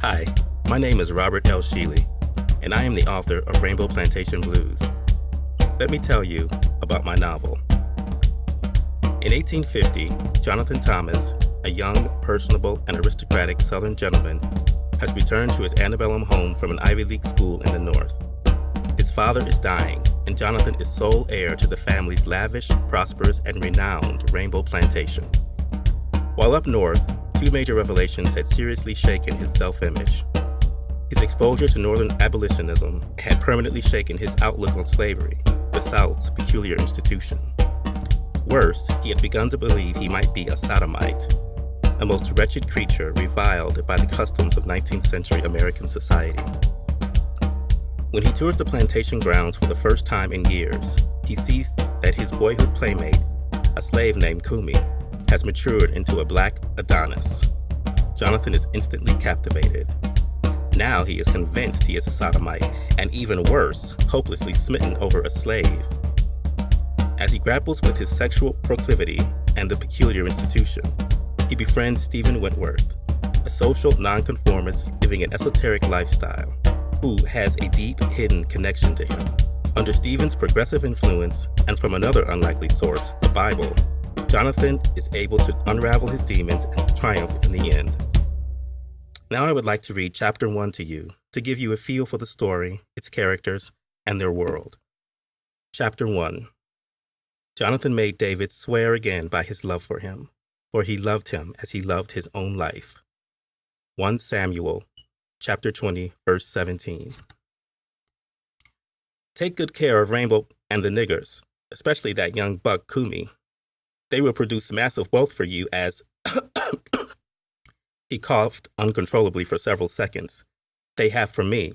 Hi, my name is Robert L. Sheely, and I am the author of Rainbow Plantation Blues. Let me tell you about my novel. In 1850, Jonathan Thomas, a young, personable, and aristocratic Southern gentleman, has returned to his antebellum home from an Ivy League school in the North. His father is dying, and Jonathan is sole heir to the family's lavish, prosperous, and renowned Rainbow Plantation. While up north, two major revelations had seriously shaken his self-image. His exposure to Northern abolitionism had permanently shaken his outlook on slavery, the South's peculiar institution. Worse, he had begun to believe he might be a sodomite, a most wretched creature reviled by the customs of 19th century American society. When he tours the plantation grounds for the first time in years, he sees that his boyhood playmate, a slave named Kumi, has matured into a black Adonis. Jonathan is instantly captivated. Now he is convinced he is a sodomite, and even worse, hopelessly smitten over a slave. As he grapples with his sexual proclivity and the peculiar institution, he befriends Stephen Wentworth, a social nonconformist living an esoteric lifestyle, who has a deep hidden connection to him. Under Stephen's progressive influence, and from another unlikely source, the Bible, Jonathan is able to unravel his demons and triumph in the end. Now I would like to read Chapter 1 to you to give you a feel for the story, its characters, and their world. Chapter 1. Jonathan made David swear again by his love for he loved him as he loved his own life. 1 Samuel, chapter 20, verse 17. Take good care of Rainbow and the niggers, especially that young buck Kumi. They will produce massive wealth for you as he coughed uncontrollably for several seconds. They have for me.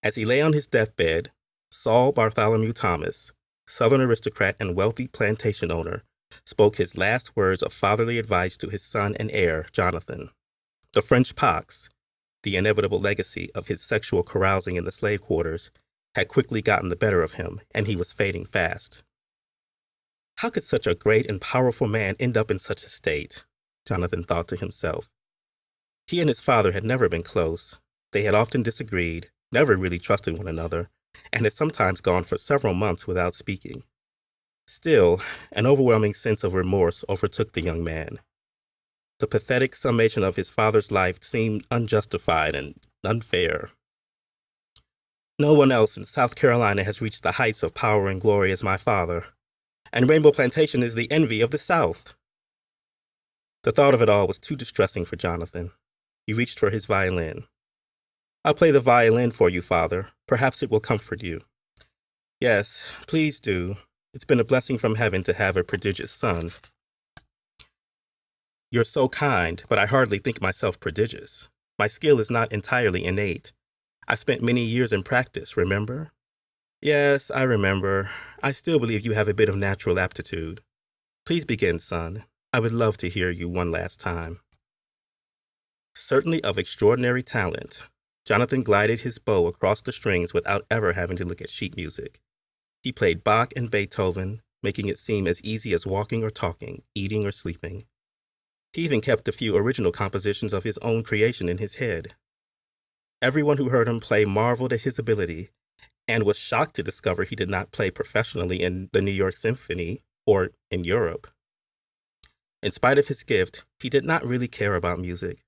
As he lay on his deathbed, Saul Bartholomew Thomas, Southern aristocrat and wealthy plantation owner, spoke his last words of fatherly advice to his son and heir, Jonathan. The French pox, the inevitable legacy of his sexual carousing in the slave quarters, had quickly gotten the better of him, and he was fading fast. How could such a great and powerful man end up in such a state? Jonathan thought to himself. He and his father had never been close. They had often disagreed, never really trusted one another, and had sometimes gone for several months without speaking. Still, an overwhelming sense of remorse overtook the young man. The pathetic summation of his father's life seemed unjustified and unfair. No one else in South Carolina has reached the heights of power and glory as my father, and Rainbow Plantation is the envy of the South. The thought of it all was too distressing for Jonathan. He reached for his violin. I'll play the violin for you, Father. Perhaps it will comfort you. Yes, please do. It's been a blessing from heaven to have a prodigious son. You're so kind, but I hardly think myself prodigious. My skill is not entirely innate. I spent many years in practice, remember? Yes, I remember. I still believe you have a bit of natural aptitude. Please begin, son. I would love to hear you one last time. Certainly of extraordinary talent, Jonathan glided his bow across the strings without ever having to look at sheet music. He played Bach and Beethoven, making it seem as easy as walking or talking, eating or sleeping. He even kept a few original compositions of his own creation in his head. Everyone who heard him play marveled at his ability and was shocked to discover he did not play professionally in the New York Symphony or in Europe. In spite of his gift, he did not really care about music.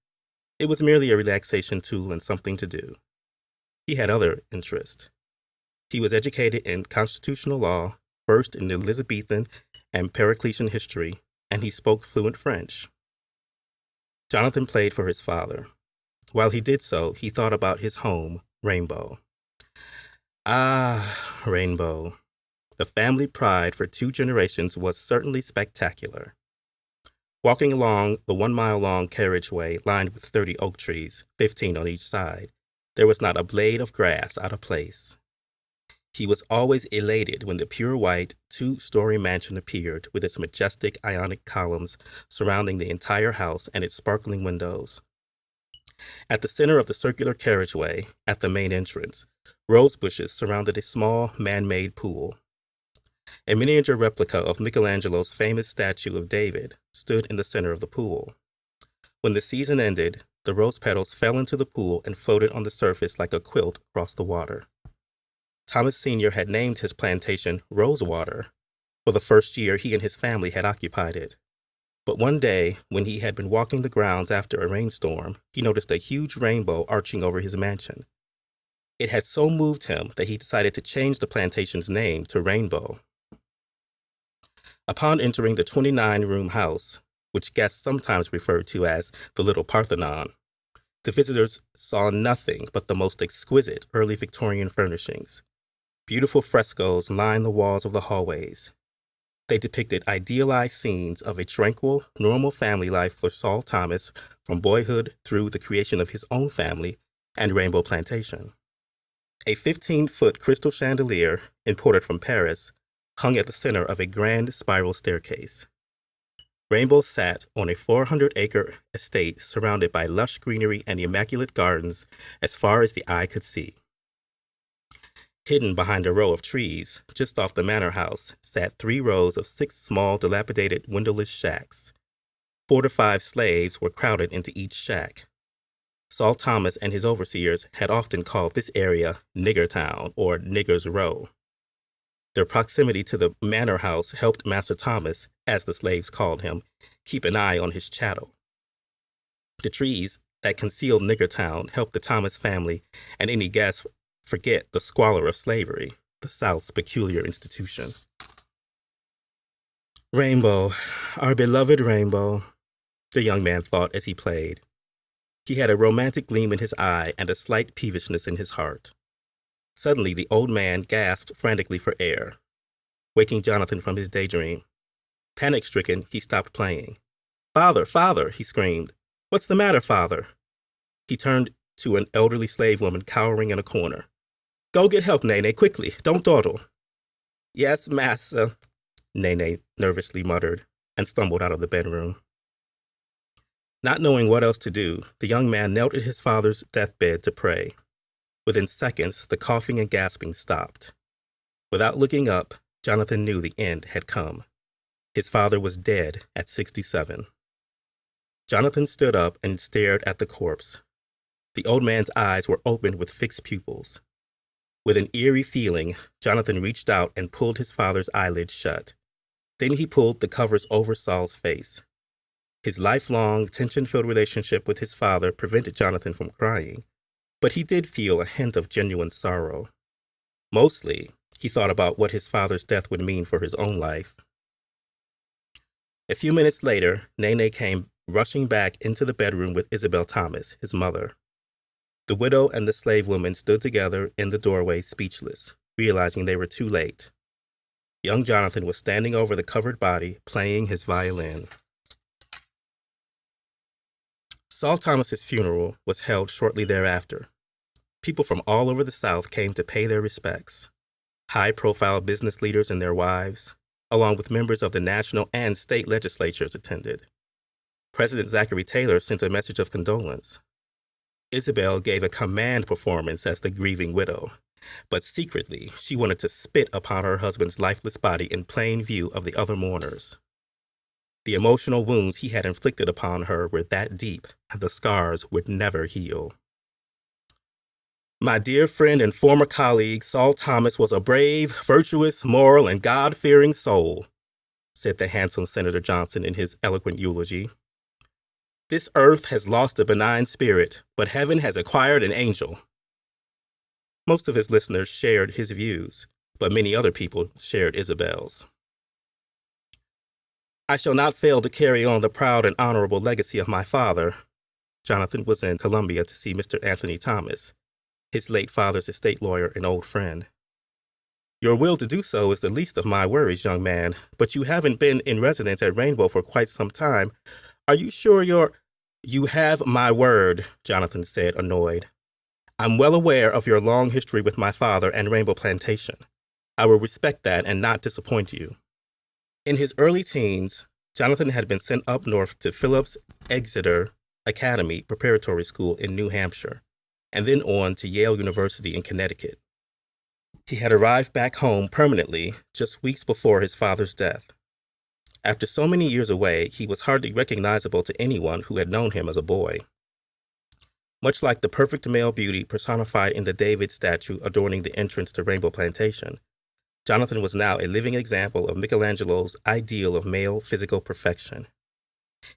It was merely a relaxation tool and something to do. He had other interests. He was educated in constitutional law, first in Elizabethan and Pericletian history, and he spoke fluent French. Jonathan played for his father. While he did so, he thought about his home, Rainbow. Ah, Rainbow. The family pride for 2 generations was certainly spectacular. Walking along the 1-mile-long carriageway lined with 30 oak trees, 15 on each side, there was not a blade of grass out of place. He was always elated when the pure white 2-story mansion appeared with its majestic Ionic columns surrounding the entire house and its sparkling windows. At the center of the circular carriageway, at the main entrance, rose bushes surrounded a small man-made pool. A miniature replica of Michelangelo's famous statue of David stood in the center of the pool. When the season ended, the rose petals fell into the pool and floated on the surface like a quilt across the water. Thomas Sr. had named his plantation Rosewater. For the first year, he and his family had occupied it. But one day, when he had been walking the grounds after a rainstorm, he noticed a huge rainbow arching over his mansion. It had so moved him that he decided to change the plantation's name to Rainbow. Upon entering the 29-room house, which guests sometimes referred to as the Little Parthenon, the visitors saw nothing but the most exquisite early Victorian furnishings. Beautiful frescoes lined the walls of the hallways. They depicted idealized scenes of a tranquil, normal family life for Saul Thomas from boyhood through the creation of his own family and Rainbow Plantation. A 15-foot crystal chandelier, imported from Paris, hung at the center of a grand spiral staircase. Rainbow sat on a 400-acre estate surrounded by lush greenery and immaculate gardens as far as the eye could see. Hidden behind a row of trees, just off the manor house, sat 3 rows of 6 small, dilapidated, windowless shacks. 4 to 5 slaves were crowded into each shack. Saul Thomas and his overseers had often called this area Nigger Town or Nigger's Row. Their proximity to the manor house helped Master Thomas, as the slaves called him, keep an eye on his chattel. The trees that concealed Nigger Town helped the Thomas family and any guests forget the squalor of slavery, the South's peculiar institution. Rainbow, our beloved Rainbow, the young man thought as he played. He had a romantic gleam in his eye and a slight peevishness in his heart. Suddenly, the old man gasped frantically for air, waking Jonathan from his daydream. Panic-stricken, he stopped playing. "Father, father," he screamed. "What's the matter, father?" He turned to an elderly slave woman cowering in a corner. "Go get help, Nene, quickly. Don't dawdle." "Yes, massa," Nene nervously muttered and stumbled out of the bedroom. Not knowing what else to do, the young man knelt at his father's deathbed to pray. Within seconds, the coughing and gasping stopped. Without looking up, Jonathan knew the end had come. His father was dead at 67. Jonathan stood up and stared at the corpse. The old man's eyes were opened with fixed pupils. With an eerie feeling, Jonathan reached out and pulled his father's eyelids shut. Then he pulled the covers over Saul's face. His lifelong, tension-filled relationship with his father prevented Jonathan from crying, but he did feel a hint of genuine sorrow. Mostly, he thought about what his father's death would mean for his own life. A few minutes later, Nene came rushing back into the bedroom with Isabel Thomas, his mother. The widow and the slave woman stood together in the doorway, speechless, realizing they were too late. Young Jonathan was standing over the covered body, playing his violin. Saul Thomas's funeral was held shortly thereafter. People from all over the South came to pay their respects. High-profile business leaders and their wives, along with members of the national and state legislatures, attended. President Zachary Taylor sent a message of condolence. Isabel gave a command performance as the grieving widow, but secretly she wanted to spit upon her husband's lifeless body in plain view of the other mourners. The emotional wounds he had inflicted upon her were that deep, and the scars would never heal. "My dear friend and former colleague, Saul Thomas, was a brave, virtuous, moral, and God-fearing soul," said the handsome Senator Johnson in his eloquent eulogy. "This earth has lost a benign spirit, but heaven has acquired an angel." Most of his listeners shared his views, but many other people shared Isabel's. "I shall not fail to carry on the proud and honorable legacy of my father." Jonathan was in Columbia to see Mr. Anthony Thomas, his late father's estate lawyer and old friend. "Your will to do so is the least of my worries, young man, but you haven't been in residence at Rainbow for quite some time. Are you sure You have my word," Jonathan said, annoyed. "I'm well aware of your long history with my father and Rainbow Plantation. I will respect that and not disappoint you." In his early teens, Jonathan had been sent up north to Phillips Exeter Academy Preparatory School in New Hampshire, and then on to Yale University in Connecticut. He had arrived back home permanently just weeks before his father's death. After so many years away, he was hardly recognizable to anyone who had known him as a boy. Much like the perfect male beauty personified in the David statue adorning the entrance to Rainbow Plantation, Jonathan was now a living example of Michelangelo's ideal of male physical perfection.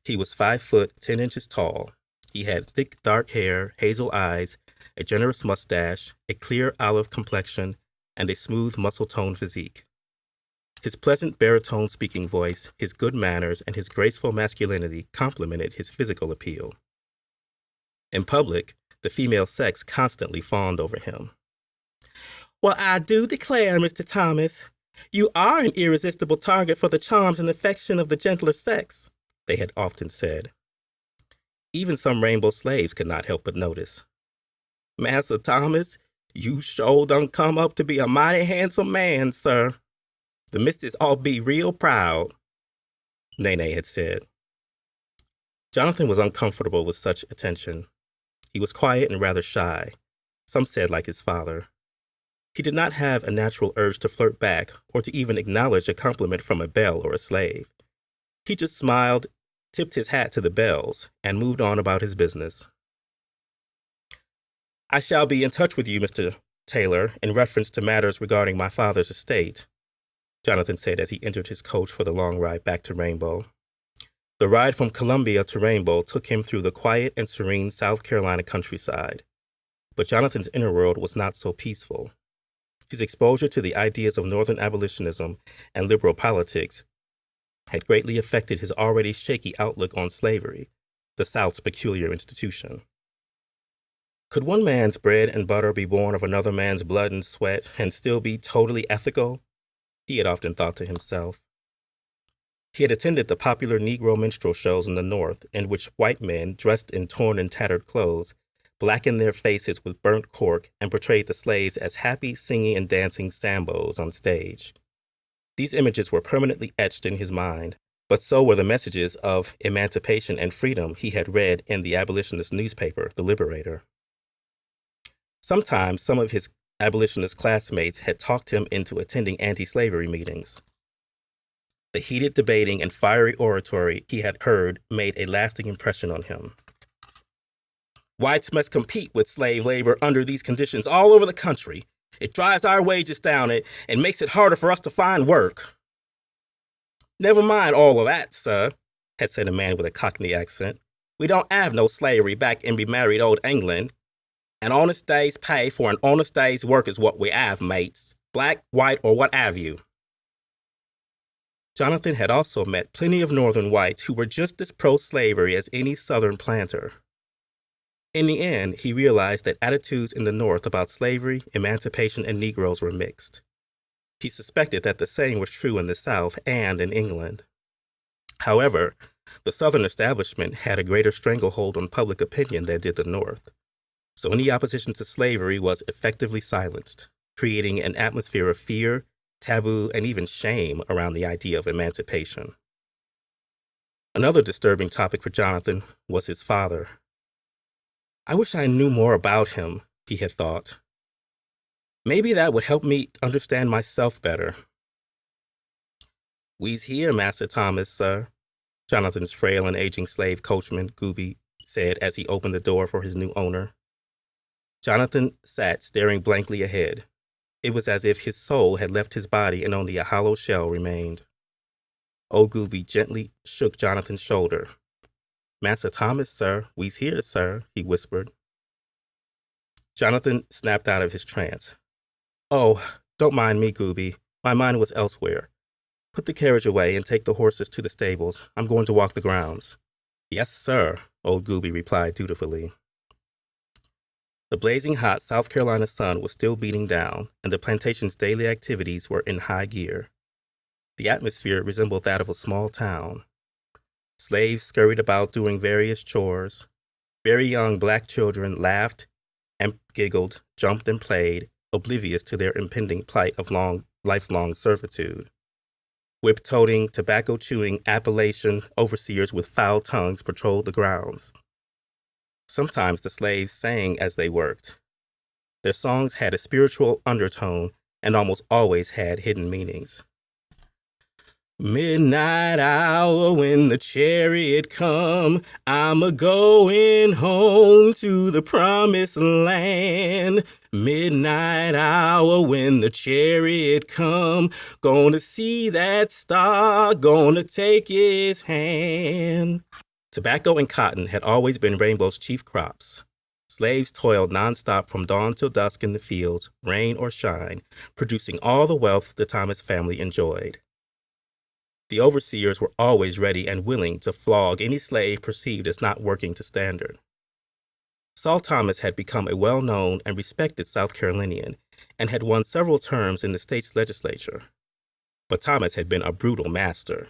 He was 5 foot 10 inches tall. He had thick dark hair, hazel eyes, a generous mustache, a clear olive complexion, and a smooth muscle-toned physique. His pleasant baritone speaking voice, his good manners, and his graceful masculinity complemented his physical appeal. In public, the female sex constantly fawned over him. "Well, I do declare, Mr. Thomas, you are an irresistible target for the charms and affection of the gentler sex," they had often said. Even some rainbow slaves could not help but notice. "Massa Thomas, you sure done come up to be a mighty handsome man, sir. The missus all be real proud," Nene had said. Jonathan was uncomfortable with such attention. He was quiet and rather shy, some said like his father. He did not have a natural urge to flirt back or to even acknowledge a compliment from a belle or a slave. He just smiled, tipped his hat to the belles, and moved on about his business. "I shall be in touch with you, Mr. Taylor, in reference to matters regarding my father's estate," Jonathan said as he entered his coach for the long ride back to Rainbow. The ride from Columbia to Rainbow took him through the quiet and serene South Carolina countryside. But Jonathan's inner world was not so peaceful. His exposure to the ideas of Northern abolitionism and liberal politics had greatly affected his already shaky outlook on slavery, the South's peculiar institution. Could one man's bread and butter be born of another man's blood and sweat and still be totally ethical? He had often thought to himself. He had attended the popular Negro minstrel shows in the North, in which white men, dressed in torn and tattered clothes, blackened their faces with burnt cork and portrayed the slaves as happy, singing and dancing sambos on stage. These images were permanently etched in his mind, but so were the messages of emancipation and freedom he had read in the abolitionist newspaper, The Liberator. Sometimes some of his abolitionist classmates had talked him into attending anti-slavery meetings. The heated debating and fiery oratory he had heard made a lasting impression on him. "Whites must compete with slave labor under these conditions all over the country. It drives our wages down and makes it harder for us to find work." "Never mind all of that, sir," had said a man with a Cockney accent. "We don't have no slavery back in me married old England. An honest day's pay for an honest day's work is what we have, mates, black, white, or what have you." Jonathan had also met plenty of Northern whites who were just as pro-slavery as any Southern planter. In the end, he realized that attitudes in the North about slavery, emancipation, and Negroes were mixed. He suspected that the same was true in the South and in England. However, the Southern establishment had a greater stranglehold on public opinion than did the North, so any opposition to slavery was effectively silenced, creating an atmosphere of fear, taboo, and even shame around the idea of emancipation. Another disturbing topic for Jonathan was his father. "I wish I knew more about him," he had thought. "Maybe that would help me understand myself better." "We's here, Master Thomas, sir," Jonathan's frail and aging slave coachman, Gooby, said as he opened the door for his new owner. Jonathan sat staring blankly ahead. It was as if his soul had left his body and only a hollow shell remained. Old Gooby gently shook Jonathan's shoulder. "Master Thomas, sir, we's here, sir," he whispered. Jonathan snapped out of his trance. "Oh, don't mind me, Gooby. My mind was elsewhere. Put the carriage away and take the horses to the stables. I'm going to walk the grounds." "Yes, sir," old Gooby replied dutifully. The blazing hot South Carolina sun was still beating down, and the plantation's daily activities were in high gear. The atmosphere resembled that of a small town. Slaves scurried about doing various chores. Very young black children laughed and giggled, jumped and played, oblivious to their impending plight of lifelong servitude. Whip-toting, tobacco-chewing Appalachian overseers with foul tongues patrolled the grounds. Sometimes the slaves sang as they worked. Their songs had a spiritual undertone and almost always had hidden meanings. Midnight hour when the chariot come, I'm a going home to the promised land. Midnight hour when the chariot come, gonna see that star, gonna take his hand. Tobacco and cotton had always been Rainbow's chief crops. Slaves toiled nonstop from dawn till dusk in the fields, rain or shine, producing all the wealth the Thomas family enjoyed. The overseers were always ready and willing to flog any slave perceived as not working to standard. Saul Thomas had become a well-known and respected South Carolinian and had won several terms in the state's legislature. But Thomas had been a brutal master.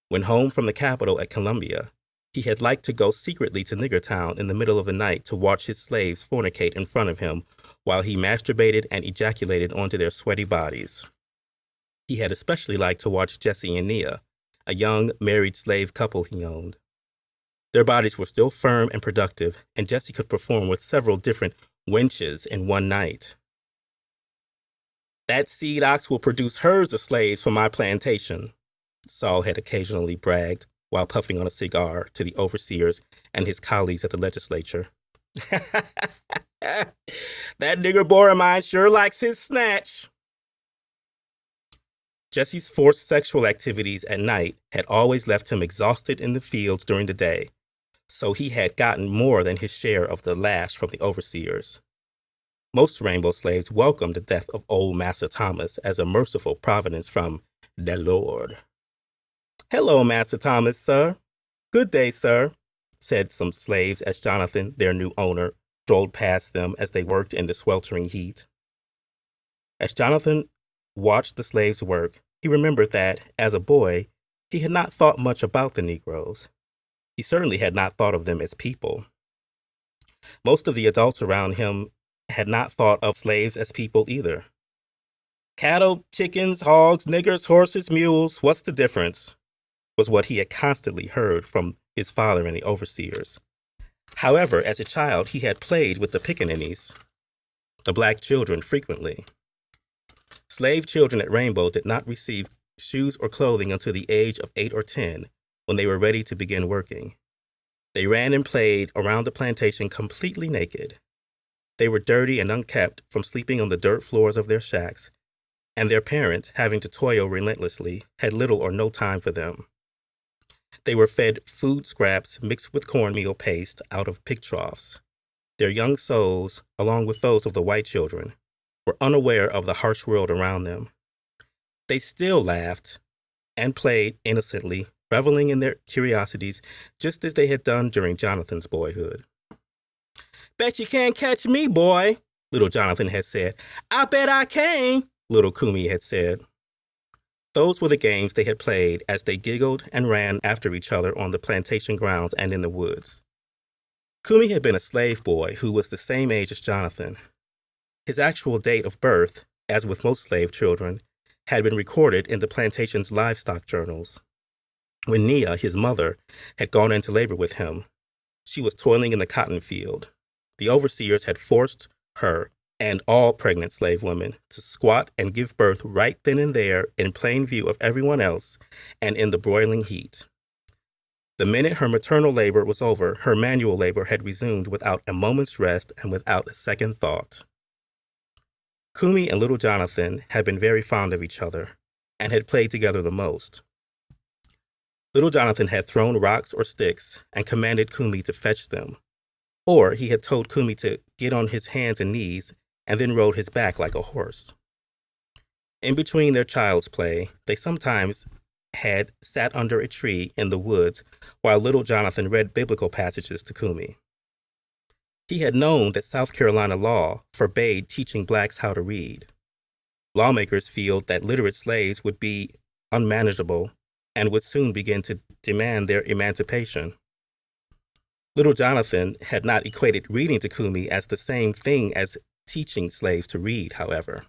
When home from the capital at Columbia, he had liked to go secretly to Niggertown in the middle of the night to watch his slaves fornicate in front of him while he masturbated and ejaculated onto their sweaty bodies. He had especially liked to watch Jesse and Nia, a young married slave couple he owned. Their bodies were still firm and productive, and Jesse could perform with several different wenches in one night. That seed ox will produce herds of slaves for my plantation, Saul had occasionally bragged while puffing on a cigar to the overseers and his colleagues at the legislature. That nigger boy of mine sure likes his snatch. Jesse's forced sexual activities at night had always left him exhausted in the fields during the day, so he had gotten more than his share of the lash from the overseers. Most Rainbow slaves welcomed the death of old Master Thomas as a merciful providence from the Lord. "Hello, Master Thomas, sir. Good day, sir," said some slaves as Jonathan, their new owner, strolled past them as they worked in the sweltering heat. As Jonathan watched the slaves work, he remembered that, as a boy, he had not thought much about the Negroes. He certainly had not thought of them as people. Most of the adults around him had not thought of slaves as people either. Cattle, chickens, hogs, niggers, horses, mules, what's the difference? Was what he had constantly heard from his father and the overseers. However, as a child, he had played with the pickaninnies, the black children, frequently. Slave children at Rainbow did not receive shoes or clothing until the age of 8 or 10, when they were ready to begin working. They ran and played around the plantation completely naked. They were dirty and unkempt from sleeping on the dirt floors of their shacks, and their parents, having to toil relentlessly, had little or no time for them. They were fed food scraps mixed with cornmeal paste out of pig troughs. Their young souls, along with those of the white children, were unaware of the harsh world around them. They still laughed and played innocently, reveling in their curiosities just as they had done during Jonathan's boyhood. "Bet you can't catch me, boy," little Jonathan had said. "I bet I can," little Kumi had said. Those were the games they had played as they giggled and ran after each other on the plantation grounds and in the woods. Kumi had been a slave boy who was the same age as Jonathan. His actual date of birth, as with most slave children, had been recorded in the plantation's livestock journals. When Nia, his mother, had gone into labor with him, she was toiling in the cotton field. The overseers had forced her and all pregnant slave women to squat and give birth right then and there in plain view of everyone else and in the broiling heat. The minute her maternal labor was over, her manual labor had resumed without a moment's rest and without a second thought. Kumi and little Jonathan had been very fond of each other and had played together the most. Little Jonathan had thrown rocks or sticks and commanded Kumi to fetch them, or he had told Kumi to get on his hands and knees and then rode his back like a horse. In between their child's play, they sometimes had sat under a tree in the woods while little Jonathan read biblical passages to Kumi. He had known that South Carolina law forbade teaching blacks how to read. Lawmakers felt that literate slaves would be unmanageable and would soon begin to demand their emancipation. Little Jonathan had not equated reading to Kumi as the same thing as teaching slaves to read, however.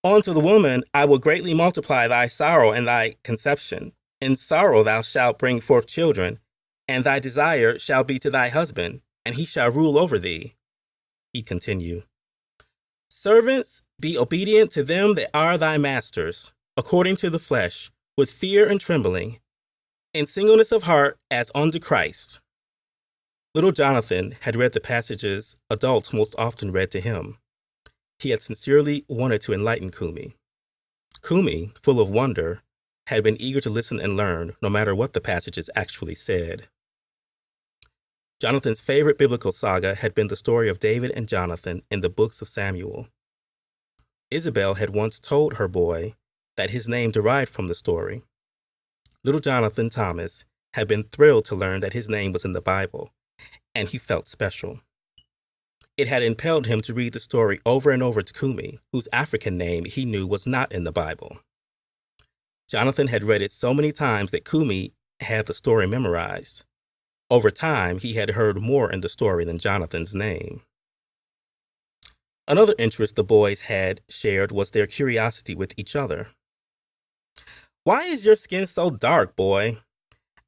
"Unto the woman I will greatly multiply thy sorrow and thy conception. In sorrow thou shalt bring forth children, and thy desire shall be to thy husband, and he shall rule over thee." He continued, "Servants, be obedient to them that are thy masters, according to the flesh, with fear and trembling, in singleness of heart as unto Christ. Little Jonathan had read the passages adults most often read to him. He had sincerely wanted to enlighten Kumi. Kumi, full of wonder, had been eager to listen and learn, no matter what the passages actually said. Jonathan's favorite biblical saga had been the story of David and Jonathan in the books of Samuel. Isabel had once told her boy that his name derived from the story. Little Jonathan Thomas had been thrilled to learn that his name was in the Bible, and he felt special. It had impelled him to read the story over and over to Kumi, whose African name he knew was not in the Bible. Jonathan had read it so many times that Kumi had the story memorized. Over time, he had heard more in the story than Jonathan's name. Another interest the boys had shared was their curiosity with each other. "Why is your skin so dark, boy?"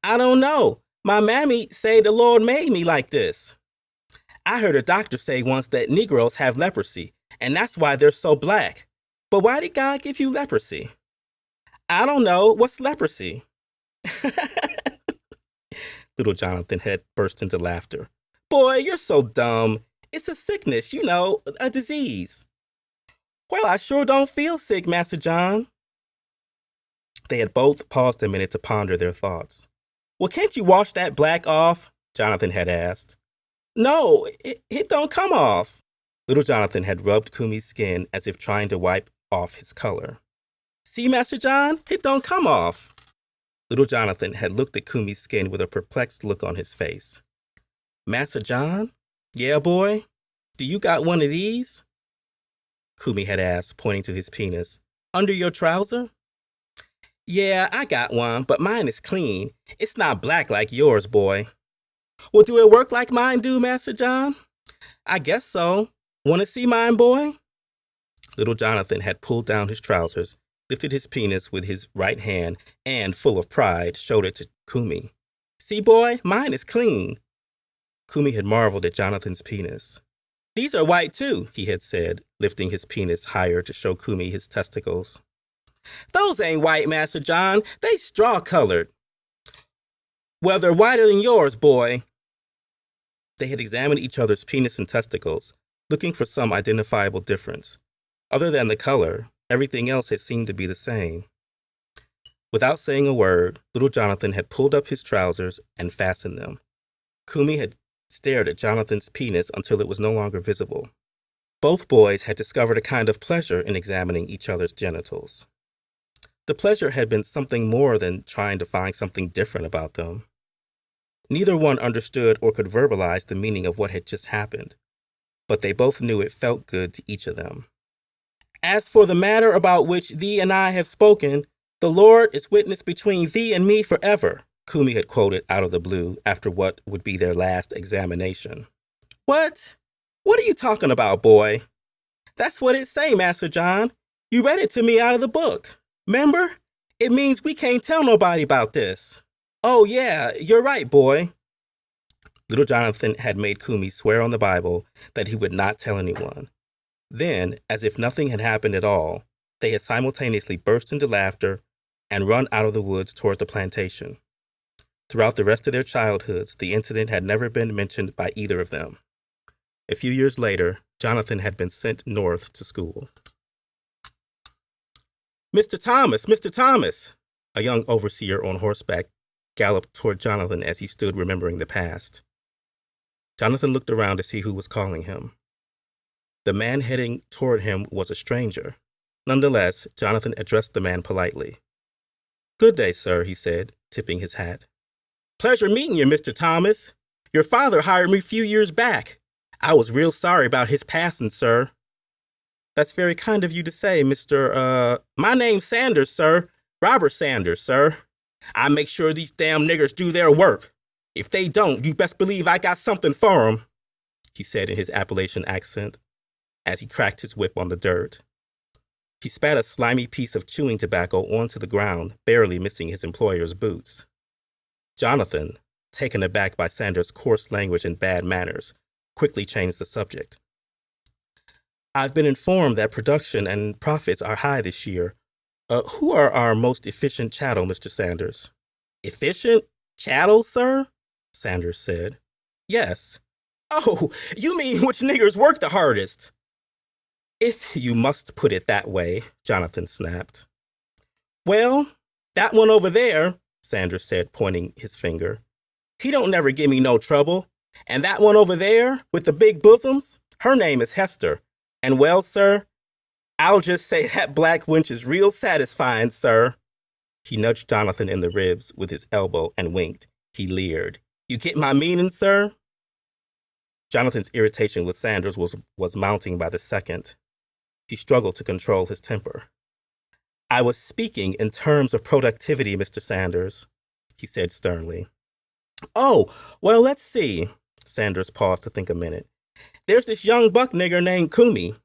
"I don't know. My mammy say the Lord made me like this." "I heard a doctor say once that Negroes have leprosy, and that's why they're so black. But why did God give you leprosy?" "I don't know. What's leprosy?" Little Jonathan had burst into laughter. "Boy, you're so dumb. It's a sickness, a disease." "Well, I sure don't feel sick, Master John." They had both paused a minute to ponder their thoughts. "Well, can't you wash that black off?" Jonathan had asked. "No, it don't come off." Little Jonathan had rubbed Kumi's skin as if trying to wipe off his color. "See, Master John, it don't come off." Little Jonathan had looked at Kumi's skin with a perplexed look on his face. "Master John? Yeah, boy? Do you got one of these?" Kumi had asked, pointing to his penis. "Under your trouser?" "Yeah, I got one, but mine is clean. It's not black like yours, boy." "Well, do it work like mine do, Master John?" "I guess so. Want to see mine, boy?" Little Jonathan had pulled down his trousers, lifted his penis with his right hand, and, full of pride, showed it to Kumi. "See, boy, mine is clean." Kumi had marveled at Jonathan's penis. "These are white, too," he had said, lifting his penis higher to show Kumi his testicles. "Those ain't white, Master John. They straw-colored." "Well, they're whiter than yours, boy." They had examined each other's penis and testicles, looking for some identifiable difference. Other than the color, everything else had seemed to be the same. Without saying a word, little Jonathan had pulled up his trousers and fastened them. Kumi had stared at Jonathan's penis until it was no longer visible. Both boys had discovered a kind of pleasure in examining each other's genitals. The pleasure had been something more than trying to find something different about them. Neither one understood or could verbalize the meaning of what had just happened, but they both knew it felt good to each of them. "As for the matter about which thee and I have spoken, the Lord is witness between thee and me forever," Kumi had quoted out of the blue after what would be their last examination. "What? What are you talking about, boy?" "That's what it say, Master John. You read it to me out of the book. 'Member? It means we can't tell nobody about this." "Oh, yeah, you're right, boy." Little Jonathan had made Kumi swear on the Bible that he would not tell anyone. Then, as if nothing had happened at all, they had simultaneously burst into laughter and run out of the woods toward the plantation. Throughout the rest of their childhoods, the incident had never been mentioned by either of them. A few years later, Jonathan had been sent north to school. "Mr. Thomas, Mr. Thomas!" A young overseer on horseback galloped toward Jonathan as he stood remembering the past. Jonathan looked around to see who was calling him. The man heading toward him was a stranger. Nonetheless, Jonathan addressed the man politely. "Good day, sir," he said, tipping his hat. "Pleasure meeting you, Mr. Thomas. Your father hired me a few years back. I was real sorry about his passing, sir." "That's very kind of you to say, Mr. My name's Sanders, sir. Robert Sanders, sir. I make sure these damn niggers do their work. If they don't, you best believe I got something for 'em," he said in his Appalachian accent, as he cracked his whip on the dirt. He spat a slimy piece of chewing tobacco onto the ground, barely missing his employer's boots. Jonathan, taken aback by Sanders' coarse language and bad manners, quickly changed the subject. "I've been informed that production and profits are high this year. Who are our most efficient chattel, Mr. Sanders? Efficient chattel, sir? Sanders said. Yes. Oh, you mean which niggers work the hardest? If you must put it that way, Jonathan snapped. Well, that one over there, Sanders said, pointing his finger. He don't never give me no trouble. And that one over there, with the big bosoms, her name is Hester. And well, sir, I'll just say that black wench is real satisfying, sir. He nudged Jonathan in the ribs with his elbow and winked. He leered. You get my meaning, sir? Jonathan's irritation with Sanders was mounting by the second. He struggled to control his temper. I was speaking in terms of productivity, Mr. Sanders, he said sternly. Oh, well, let's see. Sanders paused to think a minute. There's this young buck nigger named Kumi.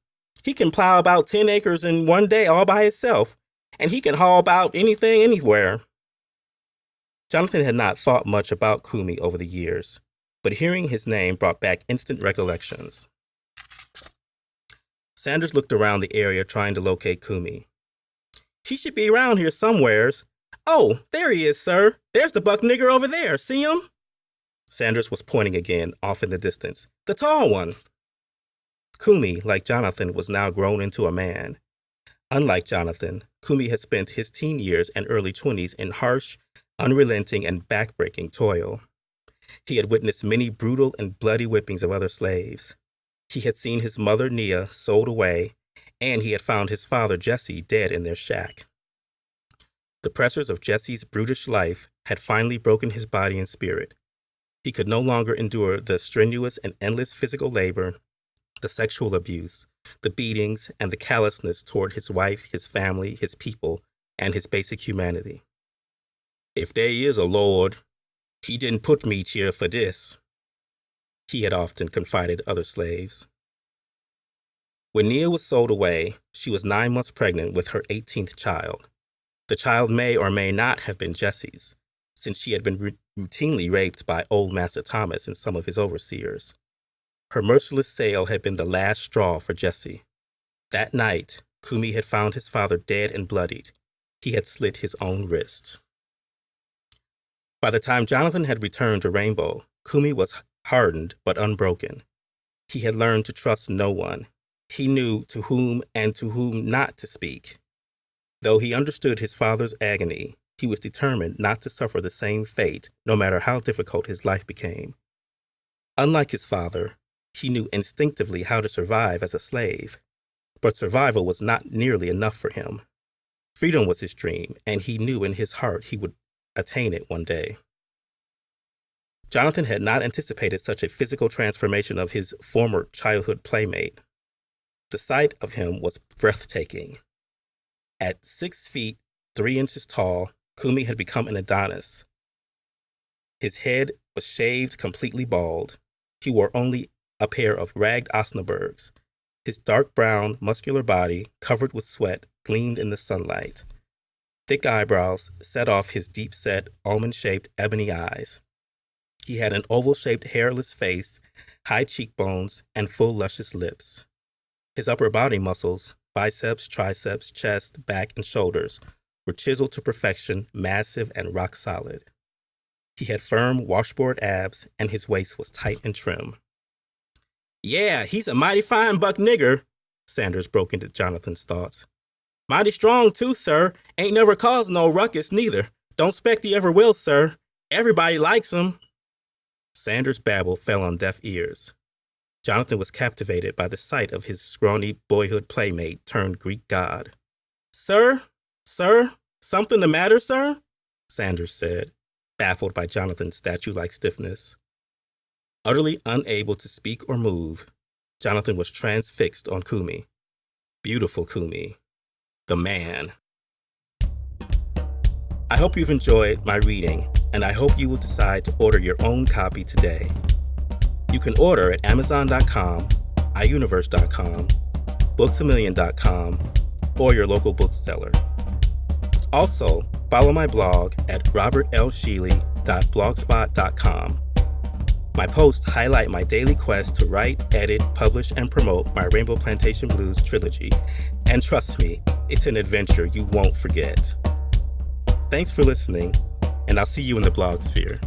He can plow about 10 acres in one day all by himself, and he can haul about anything anywhere. Jonathan had not thought much about Kumi over the years, but hearing his name brought back instant recollections. Sanders looked around the area trying to locate Kumi. He should be around here somewheres. Oh, there he is, sir. There's the buck nigger over there. See him? Sanders was pointing again, off in the distance. The tall one. Kumi, like Jonathan, was now grown into a man. Unlike Jonathan, Kumi had spent his teen years and early 20s in harsh, unrelenting, and backbreaking toil. He had witnessed many brutal and bloody whippings of other slaves. He had seen his mother, Nia, sold away, and he had found his father, Jesse, dead in their shack. The pressures of Jesse's brutish life had finally broken his body and spirit. He could no longer endure the strenuous and endless physical labor, the sexual abuse, the beatings, and the callousness toward his wife, his family, his people, and his basic humanity. If there is a Lord, he didn't put me here for this, he had often confided other slaves. When Nia was sold away, she was 9 months pregnant with her 18th child. The child may or may not have been Jesse's, since she had been routinely raped by old Master Thomas and some of his overseers. Her merciless sale had been the last straw for Jesse. That night, Kumi had found his father dead and bloodied. He had slit his own wrist. By the time Jonathan had returned to Rainbow, Kumi was hardened but unbroken. He had learned to trust no one. He knew to whom and to whom not to speak. Though he understood his father's agony, he was determined not to suffer the same fate, no matter how difficult his life became. Unlike his father, he knew instinctively how to survive as a slave, but survival was not nearly enough for him. Freedom was his dream, and he knew in his heart he would attain it one day. Jonathan had not anticipated such a physical transformation of his former childhood playmate. The sight of him was breathtaking. At 6 feet, 3 inches tall, Kumi had become an Adonis. His head was shaved completely bald. He wore only a pair of ragged Osnaburgs. His dark brown, muscular body, covered with sweat, gleamed in the sunlight. Thick eyebrows set off his deep-set, almond-shaped ebony eyes. He had an oval-shaped hairless face, high cheekbones, and full, luscious lips. His upper body muscles, biceps, triceps, chest, back, and shoulders, were chiseled to perfection, massive and rock solid. He had firm washboard abs, and his waist was tight and trim. Yeah, he's a mighty fine buck nigger, Sanders broke into Jonathan's thoughts. Mighty strong, too, sir. Ain't never caused no ruckus, neither. Don't 'spect he ever will, sir. Everybody likes him. Sanders' babble fell on deaf ears. Jonathan was captivated by the sight of his scrawny boyhood playmate turned Greek god. Sir, something the matter, sir? Sanders said, baffled by Jonathan's statue-like stiffness. Utterly unable to speak or move, Jonathan was transfixed on Kumi. Beautiful Kumi. The man. I hope you've enjoyed my reading, and I hope you will decide to order your own copy today. You can order at Amazon.com, iUniverse.com, Booksamillion.com, or your local bookseller. Also, follow my blog at robertlsheely.blogspot.com. My posts highlight my daily quest to write, edit, publish, and promote my Rainbow Plantation Blues trilogy, and trust me, It's an adventure you won't forget. Thanks for listening, and I'll see you in the blog sphere.